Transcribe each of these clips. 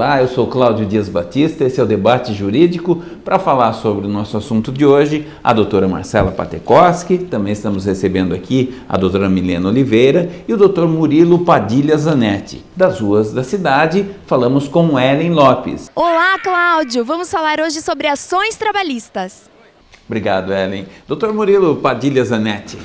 Olá, eu sou Cláudio Dias Batista, esse é o Debate Jurídico. Para falar sobre o nosso assunto de hoje, a doutora Marcela Patekoski, também estamos recebendo aqui a doutora Milena Oliveira e o doutor Murilo Padilha Zanetti. Das ruas da cidade, falamos com Ellen Lopes. Olá, Cláudio! Vamos falar hoje sobre ações trabalhistas. Obrigado, Ellen. Doutor Murilo Padilha Zanetti,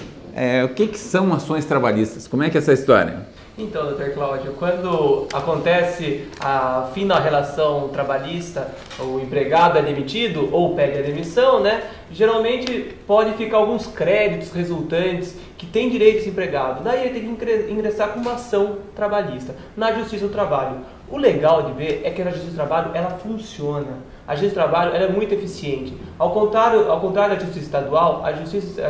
o que são ações trabalhistas? Como é que é essa história? Então, doutor Cláudio, quando acontece a fim da relação trabalhista, o empregado é demitido ou pede a demissão, né? Geralmente pode ficar alguns créditos resultantes que tem direito esse empregado. Daí ele tem que ingressar com uma ação trabalhista na Justiça do Trabalho. O legal de ver é que a Justiça do Trabalho, ela funciona. A Justiça do Trabalho ela é muito eficiente. Ao contrário da Justiça Estadual, a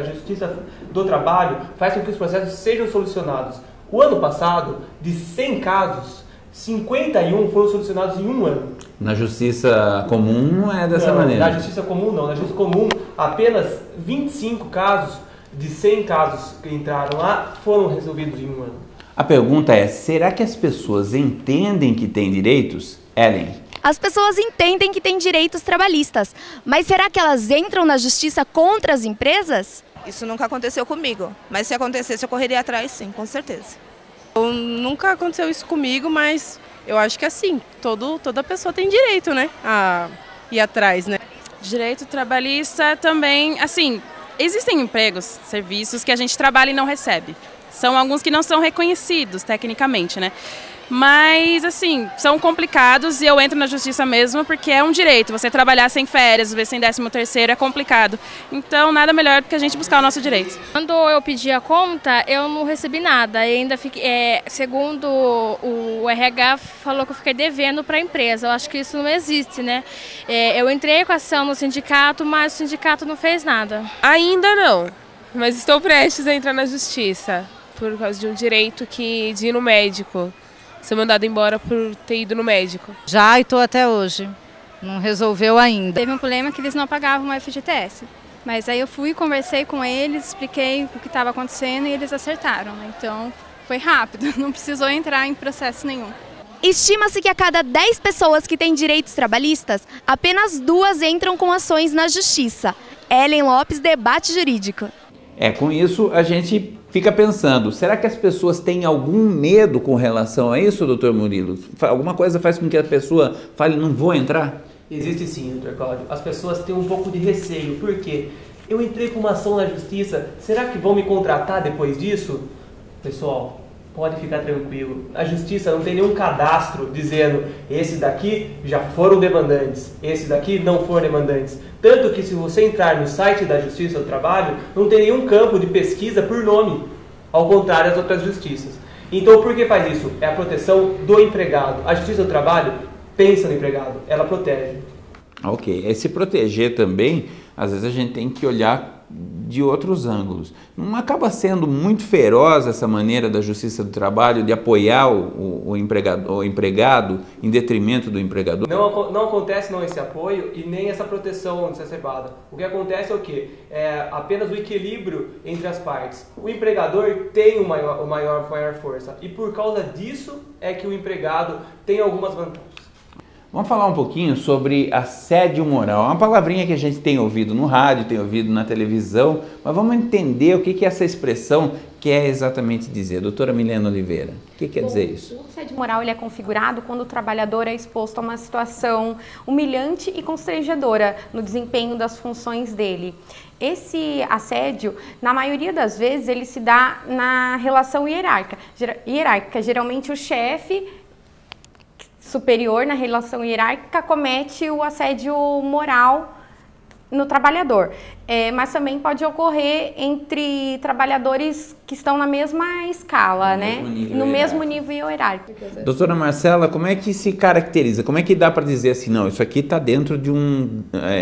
Justiça do Trabalho faz com que os processos sejam solucionados. O ano passado, de 100 casos, 51 foram solucionados em um ano. Na Justiça Comum não é dessa maneira? Na Justiça Comum não. Na Justiça Comum, apenas 25 casos de 100 casos que entraram lá foram resolvidos em um ano. A pergunta é, será que as pessoas entendem que têm direitos? Ellen? As pessoas entendem que têm direitos trabalhistas, mas será que elas entram na justiça contra as empresas? Isso nunca aconteceu comigo, mas se acontecesse eu correria atrás sim, com certeza. Nunca aconteceu isso comigo, mas eu acho que assim, toda pessoa tem direito, né, a ir atrás, né. Direito trabalhista também, assim, existem empregos, serviços que a gente trabalha e não recebe. São alguns que não são reconhecidos tecnicamente, né. Mas, assim, são complicados e eu entro na justiça mesmo porque é um direito. Você trabalhar sem férias, viver sem 13º é complicado. Então, nada melhor do que a gente buscar o nosso direito. Quando eu pedi a conta, eu não recebi nada. E ainda fiquei, segundo o RH, falou que eu fiquei devendo para a empresa. Eu acho que isso não existe, né? Eu entrei com a ação no sindicato, mas o sindicato não fez nada. Ainda não, mas estou prestes a entrar na justiça por causa de um direito de ir no médico. Ser mandado embora por ter ido no médico. Já e estou até hoje. Não resolveu ainda. Teve um problema que eles não pagavam o FGTS. Mas aí eu fui, conversei com eles, expliquei o que estava acontecendo e eles acertaram. Então foi rápido, não precisou entrar em processo nenhum. Estima-se que a cada 10 pessoas que têm direitos trabalhistas, apenas 2 entram com ações na justiça. Ellen Lopes, Debate Jurídico. Com isso a gente fica pensando, será que as pessoas têm algum medo com relação a isso, doutor Murilo? Alguma coisa faz com que a pessoa fale, não vou entrar? Existe sim, doutor Cláudio. As pessoas têm um pouco de receio. Por quê? Eu entrei com uma ação na justiça, será que vão me contratar depois disso? Pessoal, pode ficar tranquilo. A justiça não tem nenhum cadastro dizendo esse daqui já foram demandantes, esse daqui não foram demandantes. Tanto que se você entrar no site da Justiça do Trabalho, não tem nenhum campo de pesquisa por nome, ao contrário das outras justiças. Então por que faz isso? É a proteção do empregado. A Justiça do Trabalho pensa no empregado, ela protege. Ok, se proteger também, às vezes a gente tem que olhar de outros ângulos. Não acaba sendo muito feroz essa maneira da Justiça do Trabalho de apoiar o empregado em detrimento do empregador? Não acontece esse apoio e nem essa proteção exacerbada. O que acontece é o quê? É apenas o equilíbrio entre as partes. O empregador tem maior força e por causa disso é que o empregado tem algumas vantagens. Vamos falar um pouquinho sobre assédio moral. É uma palavrinha que a gente tem ouvido no rádio, tem ouvido na televisão, mas vamos entender o que essa expressão quer exatamente dizer. Doutora Milena Oliveira, o que quer dizer isso? O assédio moral ele é configurado quando o trabalhador é exposto a uma situação humilhante e constrangedora no desempenho das funções dele. Esse assédio, na maioria das vezes, ele se dá na relação hierárquica. Geralmente o chefe superior na relação hierárquica comete o assédio moral no trabalhador, mas também pode ocorrer entre trabalhadores que estão na mesma escala, no mesmo nível hierárquico. Doutora Marcela, como é que se caracteriza? Como é que dá para dizer assim, não, isso aqui está dentro de um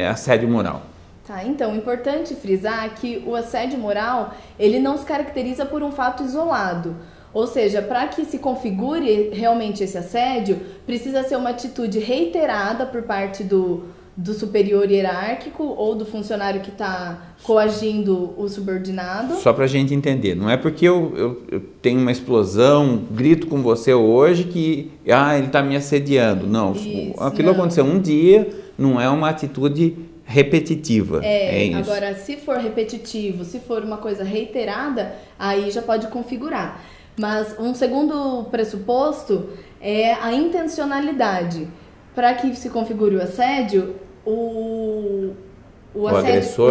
assédio moral? Tá, então, é importante frisar que o assédio moral, ele não se caracteriza por um fato isolado. Ou seja, para que se configure realmente esse assédio, precisa ser uma atitude reiterada por parte do do superior hierárquico ou do funcionário que está coagindo o subordinado. Só para a gente entender, não é porque eu tenho uma explosão, grito com você hoje que ele está me assediando. Não, aquilo aconteceu um dia, não é uma atitude repetitiva. É isso. Agora, se for repetitivo, se for uma coisa reiterada, aí já pode configurar. Mas um segundo pressuposto é a intencionalidade. Para que se configure o assédio, o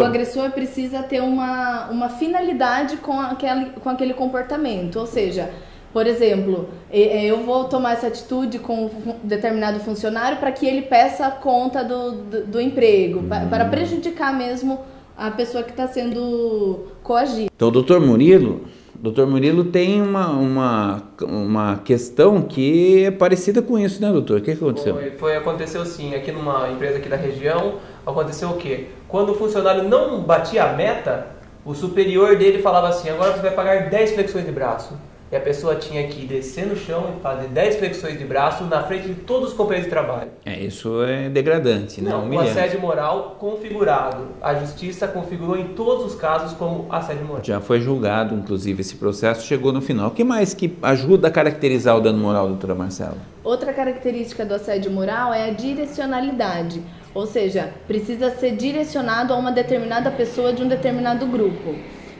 agressor precisa ter uma finalidade com aquele comportamento. Ou seja, por exemplo, eu vou tomar essa atitude com um determinado funcionário para que ele peça conta do emprego, para prejudicar mesmo a pessoa que está sendo coagida. Então, doutor Murilo tem uma questão que é parecida com isso, né, doutor? O que aconteceu? Aconteceu sim, aqui numa empresa aqui da região, aconteceu o quê? Quando o funcionário não batia a meta, o superior dele falava assim, agora você vai pagar 10 flexões de braço. E a pessoa tinha que descer no chão e fazer 10 flexões de braço na frente de todos os companheiros de trabalho. Isso é degradante, né? Não, o assédio moral configurado. A justiça configurou em todos os casos como assédio moral. Já foi julgado, inclusive, esse processo chegou no final. O que mais que ajuda a caracterizar o dano moral, doutora Marcela? Outra característica do assédio moral é a direcionalidade. Ou seja, precisa ser direcionado a uma determinada pessoa de um determinado grupo.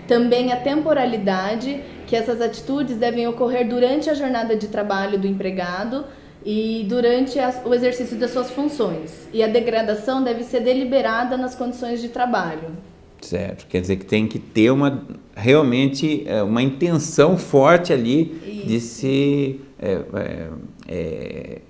Também a temporalidade, que essas atitudes devem ocorrer durante a jornada de trabalho do empregado e durante o exercício das suas funções. E a degradação deve ser deliberada nas condições de trabalho. Certo, quer dizer que tem que ter realmente uma intenção forte ali de se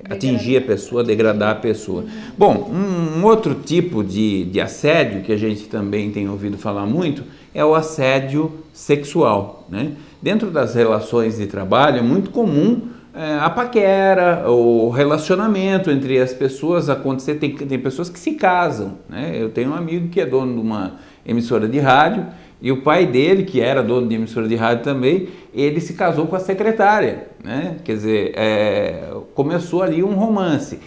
atingir a pessoa, degradar a pessoa. Bom, um outro tipo de assédio que a gente também tem ouvido falar muito é o assédio sexual, né? Dentro das relações de trabalho é muito comum a paquera, o relacionamento entre as pessoas acontecer. Tem pessoas que se casam, né? Eu tenho um amigo que é dono de uma emissora de rádio e o pai dele, que era dono de emissora de rádio também, ele se casou com a secretária, né? Quer dizer, começou ali um romance.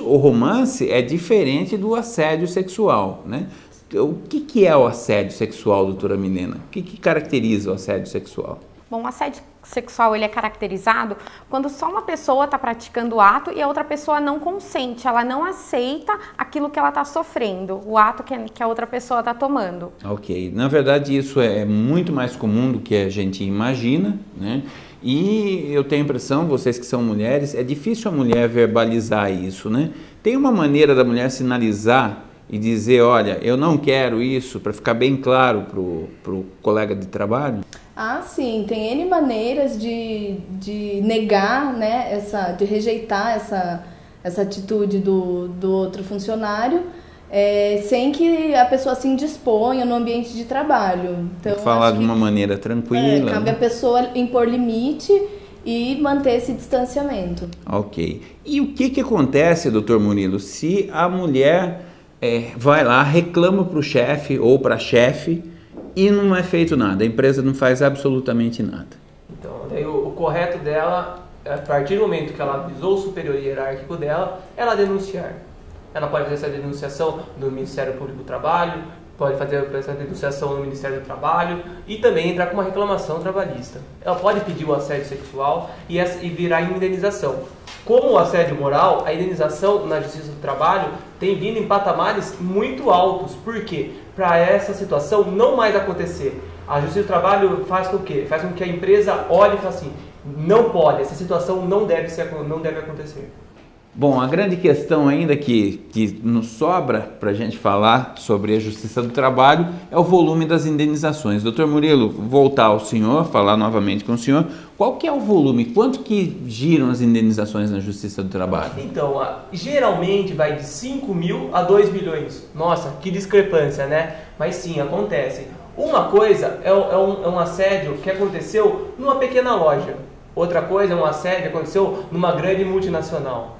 O romance é diferente do assédio sexual, né? O que é o assédio sexual, doutora Milena? O que caracteriza o assédio sexual? Bom, o assédio sexual ele é caracterizado quando só uma pessoa está praticando o ato e a outra pessoa não consente, ela não aceita aquilo que ela está sofrendo, o ato que a outra pessoa está tomando. Ok, na verdade isso é muito mais comum do que a gente imagina, né? E eu tenho a impressão, vocês que são mulheres, é difícil a mulher verbalizar isso, né? Tem uma maneira da mulher sinalizar e dizer, olha, eu não quero isso, para ficar bem claro para o colega de trabalho? Ah, sim, tem N maneiras de negar, né, de rejeitar essa atitude do outro funcionário, sem que a pessoa se indisponha no ambiente de trabalho. Então, falar de uma maneira tranquila. Cabe à pessoa impor limite e manter esse distanciamento. Ok. E o que acontece, doutor Murilo, se a mulher vai lá, reclama para o chefe ou para a chefe e não é feito nada, a empresa não faz absolutamente nada? Então, daí o correto dela, a partir do momento que ela avisou o superior hierárquico dela, ela denunciar. Ela pode fazer essa denunciação no Ministério Público do Trabalho, pode fazer essa denunciação no Ministério do Trabalho e também entrar com uma reclamação trabalhista. Ela pode pedir o assédio sexual e virar indenização. Como o assédio moral, a indenização na Justiça do Trabalho tem vindo em patamares muito altos. Por quê? Para essa situação não mais acontecer. A Justiça do Trabalho faz com que a empresa olhe e fale assim, não pode, essa situação não deve acontecer. Bom, a grande questão ainda que nos sobra para a gente falar sobre a Justiça do Trabalho é o volume das indenizações. Doutor Murilo, voltar ao senhor, falar novamente com o senhor, qual que é o volume? Quanto que giram as indenizações na Justiça do Trabalho? Então, geralmente vai de 5 mil a 2 milhões. Nossa, que discrepância, né? Mas sim, acontece. Uma coisa é um assédio que aconteceu numa pequena loja. Outra coisa é um assédio que aconteceu numa grande multinacional.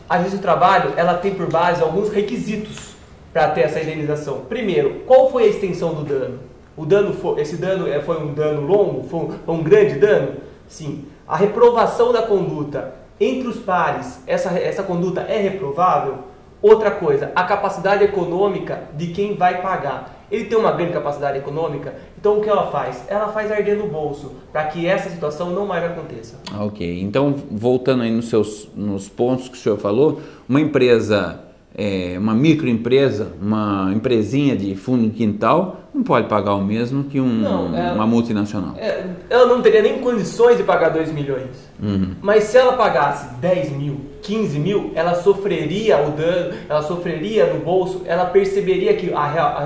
A Justiça do Trabalho, ela tem por base alguns requisitos para ter essa indenização. Primeiro, qual foi a extensão do dano? Esse dano foi um dano longo? Foi um grande dano? Sim. A reprovação da conduta entre os pares, essa conduta é reprovável? Outra coisa, a capacidade econômica de quem vai pagar. Ele tem uma grande capacidade econômica, então o que ela faz? Ela faz arder no bolso, para que essa situação não mais aconteça. Ok, então voltando aí nos pontos que o senhor falou, uma empresa, uma microempresa, uma empresinha de fundo de quintal, não pode pagar o mesmo que uma multinacional. Ela não teria nem condições de pagar 2 milhões. Mas se ela pagasse 10 mil, 15 mil, ela sofreria o dano, ela sofreria no bolso, ela perceberia que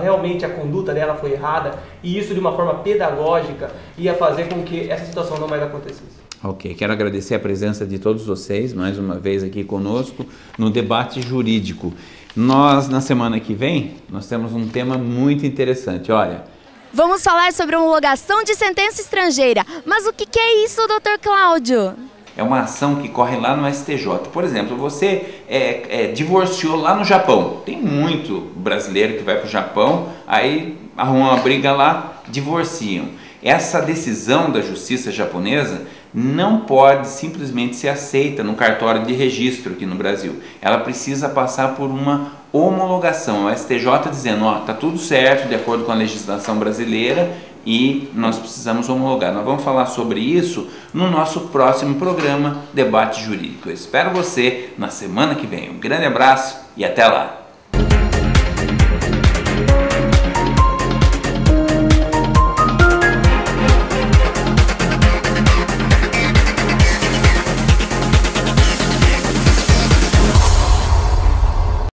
realmente a conduta dela foi errada, e isso de uma forma pedagógica ia fazer com que essa situação não mais acontecesse. Ok, quero agradecer a presença de todos vocês, mais uma vez aqui conosco, no debate jurídico. Nós, na semana que vem, nós temos um tema muito interessante, olha. Vamos falar sobre homologação de sentença estrangeira. Mas o que é isso, Dr. Cláudio? É uma ação que corre lá no STJ. Por exemplo, você divorciou lá no Japão. Tem muito brasileiro que vai para o Japão, aí arrumam uma briga lá, divorciam. Essa decisão da justiça japonesa não pode simplesmente ser aceita no cartório de registro aqui no Brasil. Ela precisa passar por uma homologação. O STJ dizendo, ó, tá tudo certo de acordo com a legislação brasileira e nós precisamos homologar. Nós vamos falar sobre isso no nosso próximo programa Debate Jurídico. Eu espero você na semana que vem. Um grande abraço e até lá!